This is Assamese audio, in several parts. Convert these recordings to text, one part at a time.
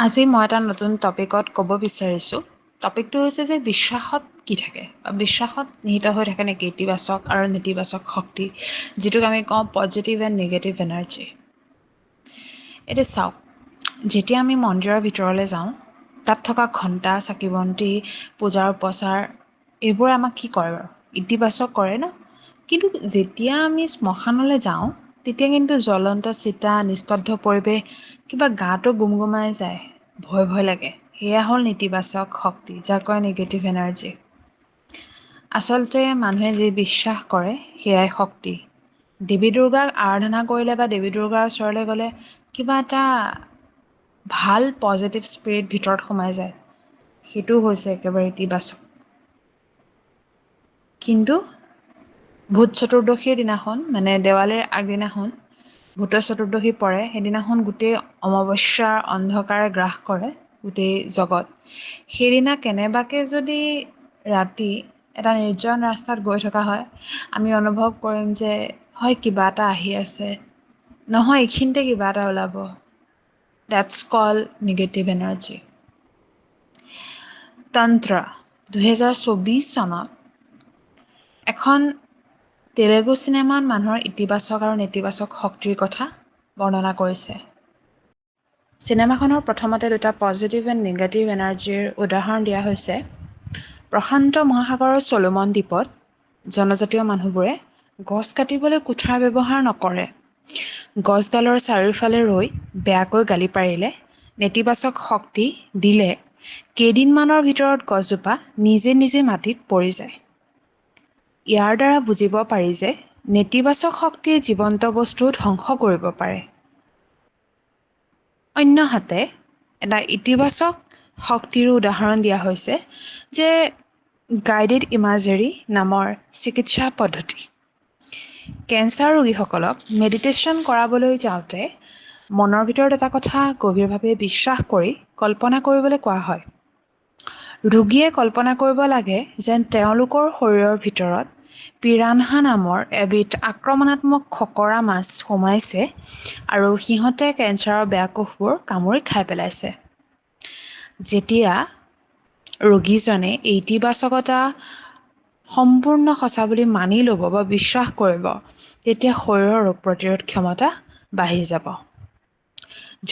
আজি মই এটা নতুন টপিকত ক'ব বিচাৰিছোঁ। টপিকটো হৈছে যে বিশ্বাসত কি থাকে বা বিশ্বাসত নিহিত হৈ থাকে নেকি ইতিবাচক আৰু নেতিবাচক শক্তি, যিটোক আমি কওঁ পজিটিভ এণ্ড নিগেটিভ এনাৰ্জি। এতিয়া চাওক, যেতিয়া আমি মন্দিৰৰ ভিতৰলৈ যাওঁ, তাত থকা ঘণ্টা, চাকি বন্তি, পূজাৰ উপচাৰ এইবোৰে আমাক কি কৰে বাৰু? ইতিবাচক কৰে ন। কিন্তু যেতিয়া আমি শ্মশানলৈ যাওঁ, তেতিয়া কিন্তু জ্বলন্ত চিতা, নিস্তব্ধ পৰিৱেশ, কিবা গাটো গুমগুমাই যায়, ভয় ভয় লাগে। সেয়া হ'ল নেতিবাচক শক্তি, যাক কয় নিগেটিভ এনাৰ্জি। আচলতে মানুহে যি বিশ্বাস কৰে সেয়াই শক্তি। দেৱী দুৰ্গাক আৰাধনা কৰিলে বা দেৱী দুৰ্গাৰ ওচৰলৈ গ'লে কিবা এটা ভাল পজিটিভ স্পিৰিট ভিতৰত সোমাই যায়, সেইটো হৈছে একেবাৰে ইতিবাচক। কিন্তু ভূত চতুৰ্দশীৰ দিনাখন, মানে দেৱালীৰ আগদিনাখন ভূত চতুৰ্দশী পৰে, সেইদিনাখন গোটেই অমাৱস্যাৰ অন্ধকাৰে গ্ৰাস কৰে গোটেই জগত। সেইদিনা কেনেবাকৈ যদি ৰাতি এটা নিৰ্জন ৰাস্তাত গৈ থকা হয়, আমি অনুভৱ কৰিম যে হয় কিবা এটা আহি আছে, নহয় এইখিনিতে কিবা এটা ওলাব। That's call negative energy. তন্ত্ৰ 2024 চনত এখন তেলেগু চিনেমাত মানুহৰ ইতিবাচক আৰু নেতিবাচক শক্তিৰ কথা বৰ্ণনা কৰিছে। চিনেমাখনৰ প্ৰথমতে দুটা পজিটিভ এণ্ড নিগেটিভ এনাৰ্জিৰ উদাহৰণ দিয়া হৈছে। প্ৰশান্ত মহাসাগৰৰ চলোমন দ্বীপত জনজাতীয় মানুহবোৰে গছ কাটিবলৈ কুঠাৰ ব্যৱহাৰ নকৰে। গছডালৰ চাৰিওফালে ৰৈ বেয়াকৈ গালি পাৰিলে, নেতিবাচক শক্তি দিলে কেইদিনমানৰ ভিতৰত গছজোপা নিজে নিজে মাটিত পৰি যায়। ইয়াৰ দ্বাৰা বুজিব পাৰি যে নেতিবাচক শক্তিয়ে জীৱন্ত বস্তু ধ্বংস কৰিব পাৰে। অন্যহাতে এটা ইতিবাচক শক্তিৰো উদাহৰণ দিয়া হৈছে যে গাইডেড ইমাজেৰী নামৰ চিকিৎসা পদ্ধতি। কেঞ্চাৰ ৰোগীসকলক মেডিটেশ্যন কৰাবলৈ যাওঁতে মনৰ ভিতৰত এটা কথা গভীৰভাৱে বিশ্বাস কৰি কল্পনা কৰিবলৈ কোৱা হয়। ৰোগীয়ে কল্পনা কৰিব লাগে যেন তেওঁলোকৰ শৰীৰৰ ভিতৰত পিৰানহা নামৰ এবিধ আক্ৰমণাত্মক খকৰা মাছ সোমাইছে আৰু সিহঁতে কেঞ্চাৰৰ বেয়া কোষবোৰ কামুৰি খাই পেলাইছে। যেতিয়া ৰোগীজনে এই ইতিবাচকতা সম্পূৰ্ণ সঁচা বুলি মানি ল'ব বা বিশ্বাস কৰিব, তেতিয়া শৰীৰৰ ৰোগ প্ৰতিৰোধ ক্ষমতা বাঢ়ি যাব।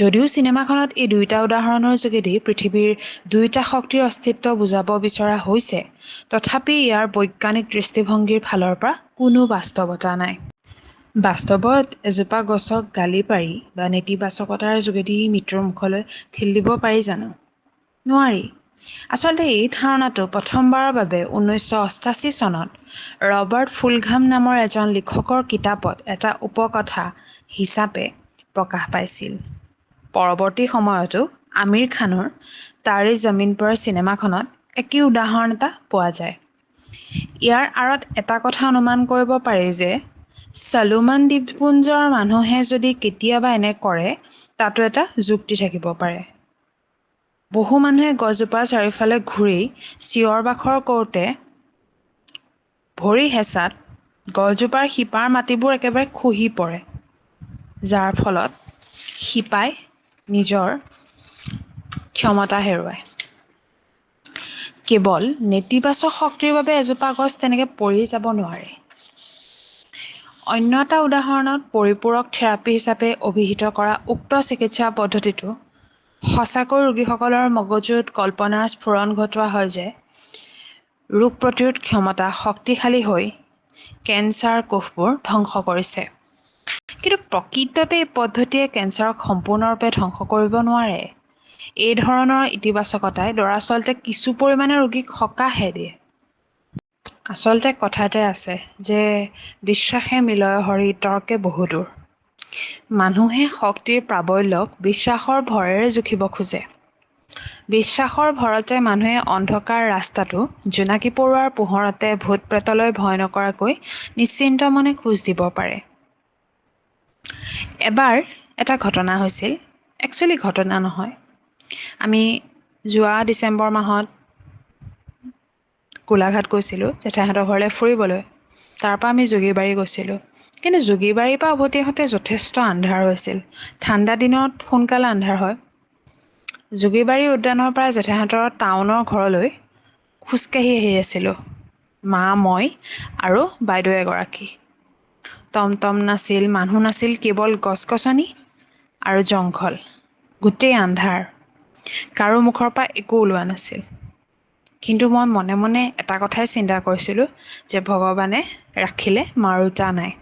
যদিও চিনেমাখনত এই দুয়োটা উদাহৰণৰ যোগেদি পৃথিৱীৰ দুয়োটা শক্তিৰ অস্তিত্ব বুজাব বিচৰা হৈছে, তথাপি ইয়াৰ বৈজ্ঞানিক দৃষ্টিভংগীৰ ফালৰ পৰা কোনো বাস্তৱতা নাই। বাস্তৱত এজোপা গছক গালি পাৰি বা নেতিবাচকতাৰ যোগেদি মৃত্যুৰ মুখলৈ ঠেলি দিব পাৰি জানো? নোৱাৰি। আচলতে এই ধাৰণাটো প্ৰথমবাৰৰ বাবে 1988 চনত ৰবাৰ্ট ফুলঘাম নামৰ এজন লিখকৰ কিতাপত এটা উপকথা হিচাপে প্ৰকাশ পাইছিল। পৰৱৰ্তী সময়তো আমিৰ খানৰ তাৰে জমিন পৰ চিনেমাখনত একেই উদাহৰণ এটা পোৱা যায়। ইয়াৰ আঁৰত এটা কথা অনুমান কৰিব পাৰি যে চলোমন দ্বীপপুঞ্জৰ মানুহে যদি কেতিয়াবা এনে কৰে, তাতো এটা যুক্তি থাকিব পাৰে। বহু মানুহে গছজোপা চাৰিওফালে ঘূৰি চিঞৰ বাখৰ কৰোঁতে ভৰি হেঁচাত গছজোপাৰ শিপাৰ মাটিবোৰ একেবাৰে খহি পৰে, যাৰ ফলত শিপাই নিজৰ ক্ষমতা হেৰুৱায়। কেৱল নেতিবাচক শক্তিৰ বাবে এজোপা গছ তেনেকৈ পৰি যাব নোৱাৰে। অন্য এটা উদাহৰণত পৰিপূৰক থেৰাপি হিচাপে অভিহিত কৰা উক্ত চিকিৎসা পদ্ধতিটো সঁচাকৈ ৰোগীসকলৰ মগজুত কল্পনাৰ স্ফুৰণ ঘটোৱা হয় যে ৰোগ প্ৰতিৰোধ ক্ষমতা শক্তিশালী হৈ কেঞ্চাৰ কোষবোৰ ধ্বংস কৰিছে। কিন্তু প্ৰকৃততে এই পদ্ধতিয়ে কেঞ্চাৰক সম্পূৰ্ণৰূপে ধ্বংস কৰিব নোৱাৰে। এই ধৰণৰ ইতিবাচকতাই দৰাচলতে কিছু পৰিমাণে ৰোগীক সকাহহে দিয়ে। আচলতে কথাতে আছে যে বিশ্বাসে মিলয় হৰি তৰ্কে বহুদূৰ। মানুহে শক্তিৰ প্ৰাবল্যক বিশ্বাসৰ ভৰেৰে জুখিব খোজে। বিশ্বাসৰ ভৰতে মানুহে অন্ধকাৰ ৰাস্তাটো জোনাকী পৰুৱাৰ পোহৰতে ভূত প্ৰেতলৈ ভয় নকৰাকৈ নিশ্চিন্ত মনে খোজ দিব পাৰে। এবাৰ এটা ঘটনা হৈছিল, একচুৱেলি ঘটনা নহয়। আমি যোৱা ডিচেম্বৰ মাহত গোলাঘাট গৈছিলোঁ জেঠাইহঁতৰ ঘৰলৈ ফুৰিবলৈ। তাৰপৰা আমি যোগীবাৰী গৈছিলোঁ। কিন্তু যোগীবাৰীৰ পৰা উভতি আহোঁতে যথেষ্ট আন্ধাৰ হৈছিল। ঠাণ্ডা দিনত সোনকালে আন্ধাৰ হয়। যোগীবাৰী উদ্যানৰ পৰা জেঠাইহঁতৰ টাউনৰ ঘৰলৈ খোজকাঢ়ি আহি আছিলোঁ। মা, মই আৰু বাইদেউ এগৰাকী। টমটম নাছিল, মানুহ নাছিল, কেৱল গছ-গছনি আৰু জংঘল। গোটেই আন্ধাৰ। কাৰো মুখৰ পৰা একো ওলোৱা নাছিল। কিন্তু মই মনে মনে এটা কথাই চিন্তা কৰিছিলোঁ যে ভগৱানে ৰাখিলে মাৰুতা নাই।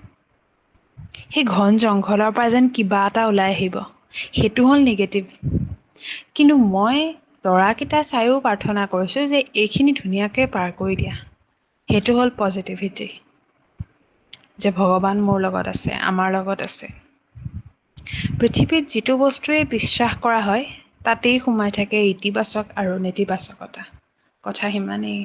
সেই ঘন জংঘলৰ পৰা যেন কিবা এটা ওলাই আহিব, সেইটো হ'ল নিগেটিভ। কিন্তু মই তৰাকেইটা চাইও প্ৰাৰ্থনা কৰিছোঁ যে এইখিনি ধুনীয়াকৈ পাৰ কৰি দিয়া। সেইটো হ'ল পজিটিভিটি, যে ভগৱান মোৰ লগত আছে, আমাৰ লগত আছে। পৃথিৱীত যিটো বস্তুৱে বিশ্বাস কৰা হয় তাতেই সোমাই থাকে ইতিবাচক আৰু নেতিবাচকতা। কথা সিমানেই।